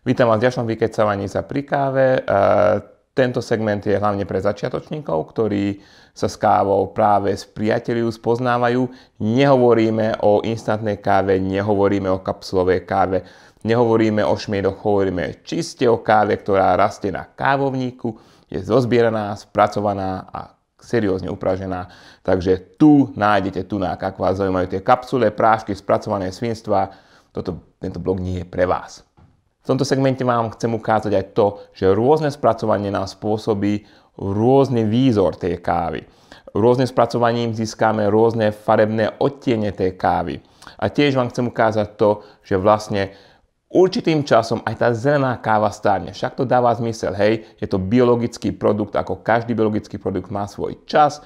Vítam vás v ďalšom vykecávaní sa pri káve. Tento segment je hlavne pre začiatočníkov, ktorí sa s kávou práve spriateľujú, spoznávajú. Nehovoríme o instantnej káve, nehovoríme o kapsulovej káve, nehovoríme o šmiedoch, hovoríme čiste o káve, ktorá rastie na kávovníku, je zozbieraná, spracovaná a seriózne upražená. Takže tu nájdete tunák, ak vás zaujímajú tie kapsule, prášky, spracované svinstvá. Tento blog nie je pre vás. V tomto segmente vám chcem ukázať aj to, že rôzne spracovanie nám spôsobí rôzny výzor tej kávy. Rôznym spracovaním získame rôzne farebné odtiene tej kávy. A tiež vám chcem ukázať to, že vlastne určitým časom aj tá zelená káva stárne. Však to dáva zmysel, hej? Je to biologický produkt, ako každý biologický produkt má svoj čas.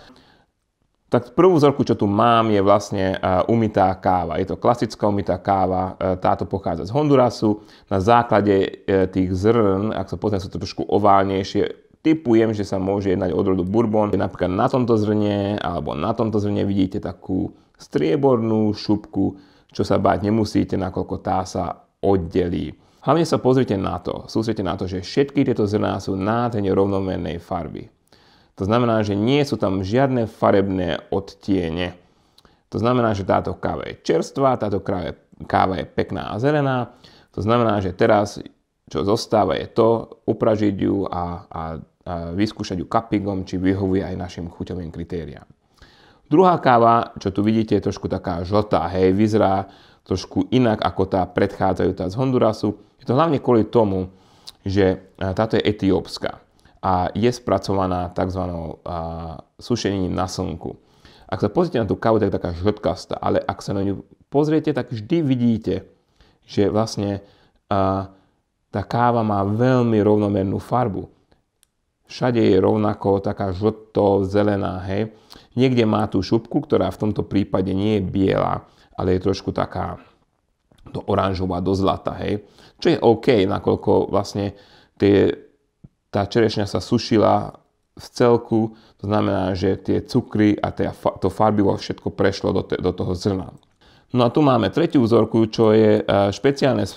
Tak prvú vzorku, čo tu mám, je vlastne umytá káva. Je to klasická umytá káva, táto pochádza z Hondurasu. Na základe tých zrn, ak sa pozriem, sú to trošku oválnejšie, typujem, že sa môže jednať o odrodu bourbon. Napríklad na tomto zrne, alebo na tomto zrne vidíte takú striebornú šupku, čo sa báť nemusíte, nakoľko tá sa oddelí. Hlavne sa pozrite na to, sústredite na to, že všetky tieto zrná sú nádherne rovnomernej farby. To znamená, že nie sú tam žiadne farebné odtiene. To znamená, že táto káva je čerstvá, táto káva je pekná a zelená. To znamená, že teraz, čo zostáva, je to upražiť ju a vyskúšať ju cuppingom, či vyhovuje aj našim chuťovým kritériám. Druhá káva, čo tu vidíte, je trošku taká žltá, hej, vyzerá trošku inak ako tá predchádzajúca z Hondurasu. Je to hlavne kvôli tomu, že táto je etiópska a je spracovaná tzv. Sušením na slnku. Ak sa pozrite na tú kávu, tak je taká žltkastá, ale ak sa na ňu pozriete, tak vždy vidíte, že vlastne tá káva má veľmi rovnomernú farbu. Všade je rovnako taká žlto-zelená, hej. Niekde má tú šupku, ktorá v tomto prípade nie je biela, ale je trošku taká do oranžová, do zlata, hej. Čo je OK, nakoľko vlastne tá čerešňa sa sušila v celku, to znamená, že tie cukry a to farbivo všetko prešlo do toho zrna. No a tu máme tretiu vzorku, čo je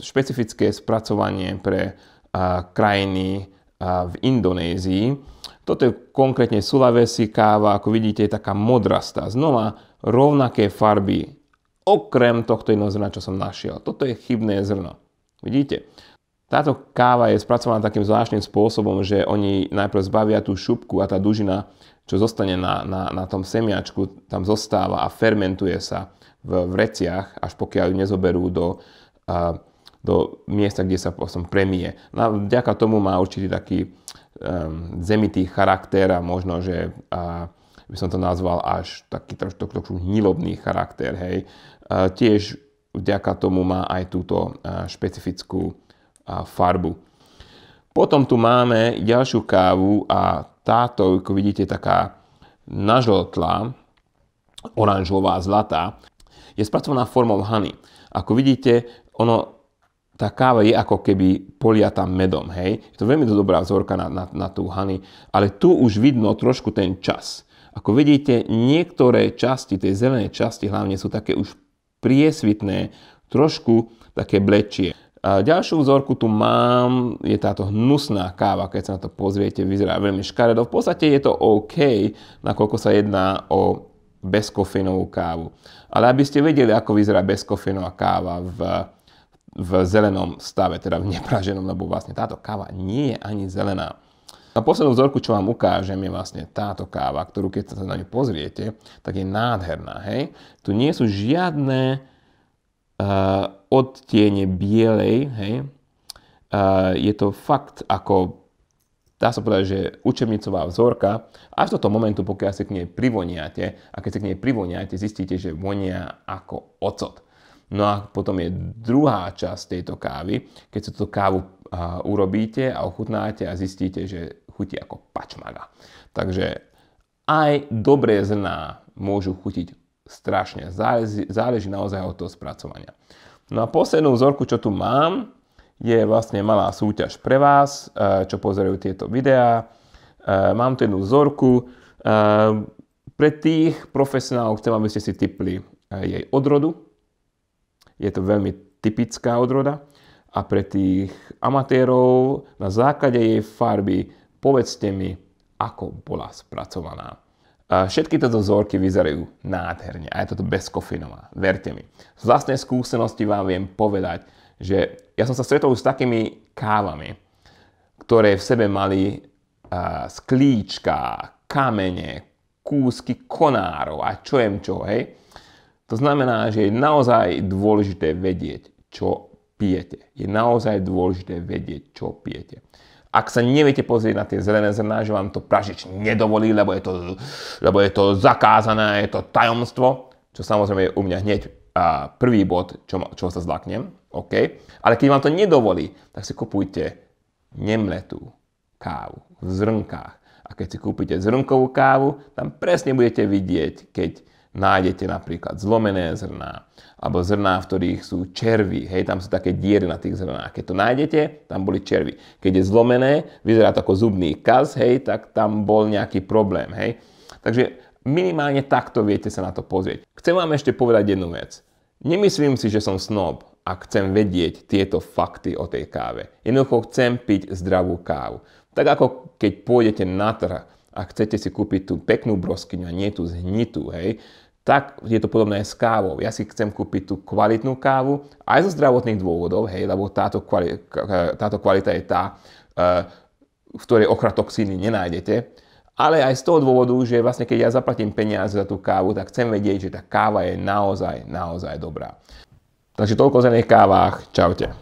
špecifické spracovanie pre krajiny v Indonézii. Toto je konkrétne Sulawesi káva, ako vidíte, je taká modrastá. Znova rovnaké farby, okrem tohto jedného zrna, čo som našiel. Toto je chybné zrno. Vidíte? Táto káva je spracovaná takým zvláštnym spôsobom, že oni najprv zbavia tú šupku a tá dužina, čo zostane na tom semiačku, tam zostáva a fermentuje sa v vreciach, až pokiaľ ju nezoberú do miesta, kde sa premije. No, vďaka tomu má určitý taký zemitý charakter a možno, že by som to nazval až taký trošku hnilobný charakter. Hej. Tiež vďaka tomu má aj túto špecifickú farbu. Potom tu máme ďalšiu kávu a táto, ako vidíte, taká nažltlá, oranžová, zlatá, je spracovaná formou honey. Ako vidíte, tá káva je ako keby poliatá medom, hej. Je to veľmi dobrá vzorka na tú honey, ale tu už vidno trošku ten čas. Ako vidíte, niektoré časti, tej zelenej časti hlavne sú také už priesvitné, trošku také blečie. Ďalšiu vzorku tu mám, je táto hnusná káva, keď sa na to pozriete, vyzerá veľmi škaredo. V podstate je to OK, nakoľko sa jedná o bezkofeínovú kávu. Ale aby ste vedeli, ako vyzerá bezkofeínová káva v zelenom stave, teda v nepraženom, lebo vlastne táto káva nie je ani zelená. A poslednú vzorku, čo vám ukážem, je vlastne táto káva, ktorú keď sa na ňu pozriete, tak je nádherná, hej. Tu nie sú žiadne odtiene bielej, hej. Je to fakt ako, dá sa povedať, že učebnicová vzorka, až do toho momentu, pokiaľ si k nej privoniate, a keď si k nej privoniate, zistíte, že vonia ako ocot. No a potom je druhá časť tejto kávy, keď si túto kávu urobíte a ochutnáte a zistíte, že chutí ako pačmaga. Takže aj dobré zrná môžu chutiť strašne. Záleží naozaj od toho spracovania. No a poslednú vzorku, čo tu mám, je vlastne malá súťaž pre vás, čo pozerajú tieto videá. Mám tu jednu vzorku. Pre tých profesionálov chcem, aby ste si tipli jej odrodu. Je to veľmi typická odroda. a pre tých amatérov na základe jej farby povedzte mi, ako bola spracovaná. Všetky tieto vzorky vyzerajú nádherne a je toto bezkofínová. Verte mi. Z vlastnej skúsenosti vám viem povedať, že ja som sa stretol s takými kávami, ktoré v sebe mali sklíčka, kamene, kúsky konárov a čo jem čo, hej. To znamená, že je naozaj dôležité vedieť, čo pijete. Je naozaj dôležité vedieť, čo pijete. Ak sa neviete pozrieť na tie zelené zrná, že vám to pražič nedovolí, lebo je to zakázané, je to tajomstvo, čo samozrejme je u mňa hneď prvý bod, čo sa zlaknem, OK? Ale keď vám to nedovolí, tak si kupujte nemletú kávu v zrnkách. A keď si kúpite zrnkovú kávu, tam presne budete vidieť, keď nájdete napríklad zlomené zrná, alebo zrná, v ktorých sú červy, hej, tam sú také diery na tých zrnách. Keď to nájdete, tam boli červy. Keď je zlomené, vyzerá to ako zubný kaz, hej, tak tam bol nejaký problém, hej. Takže minimálne takto viete sa na to pozrieť. Chcem vám ešte povedať jednu vec. Nemyslím si, že som snob a chcem vedieť tieto fakty o tej káve. Jednoducho chcem piť zdravú kávu. Tak ako keď pôjdete na trh a chcete si kúpiť tú peknú broskyňu a nie tú zhnitú, hej, tak je to podobné s kávou. Ja si chcem kúpiť tú kvalitnú kávu aj zo zdravotných dôvodov, hej, lebo táto kvalita je tá, v ktorej ochratoxíny nenájdete, ale aj z toho dôvodu, že vlastne keď ja zaplatím peniaze za tú kávu, tak chcem vedieť, že tá káva je naozaj dobrá. Takže toľko o zelených kávach. Čaute.